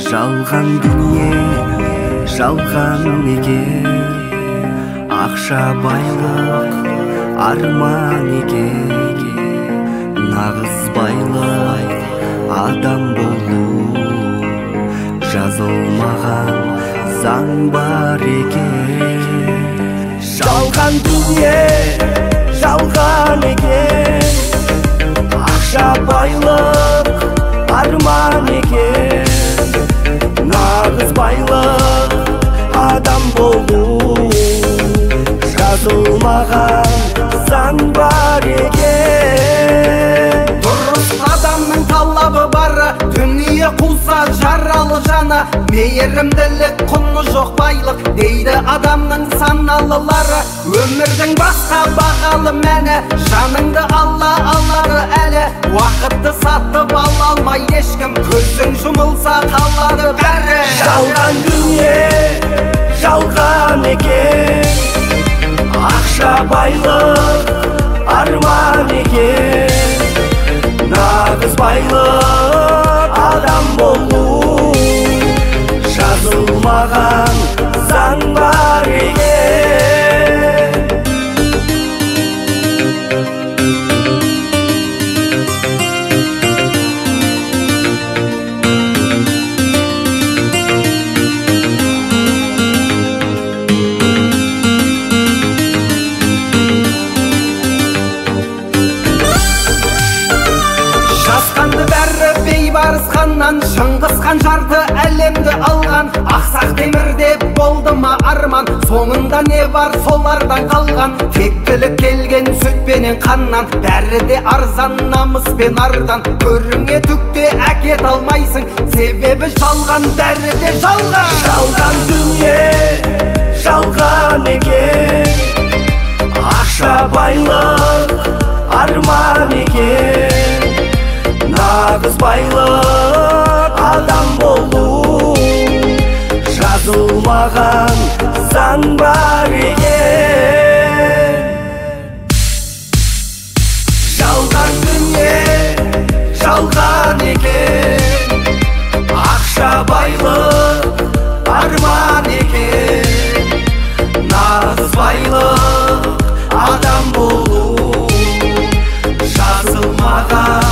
Жалған дүние, жалған екен, ақша байлық арман екен. Нағыз байлық адам болу, жазылмаған заң бар екен. Жалған дүние, жалған екен, ақша байлық арман екен. Нағыз байлық адам болу, жазылмаған заң бар екен. Дұрыс адамның талабы бары, дүние қуса жаралы жаны. Мейірімділік құны жоқ байлық, дейді адамның саналылары. Өмірдің басқа бағалы мәні, жаныңды алла алады әлі. Уақытты сатып ала алмай ешкім, көзің жұмылса қалады бәрі. Жалған дүние, жалған екен, ақша байлық арман екен. Нағыз байлық адам болу, жазылмаған заң бар екен. Жасқанды бәрі бейбарыс ханнан, Шыңғыс хан жарты әлемді алған. Ақсақ темірде болды ма арман, соңында не бар солардан қалған. Тектілік келген сүтпенен қаннан, бәрі де арзан намыспен ардан. Көріңе түкте әкет алмайсың, себебі жалған, бәрі де жалған. Жалған дүние, жалған екен, ақша байлық арман екен. Нағыз байлық адам болу, жазылмаған заң бар екен. Жалған дүние, жалған екен, ақша байлық арман екен. Нағыз байлық адам болу, жазылмаған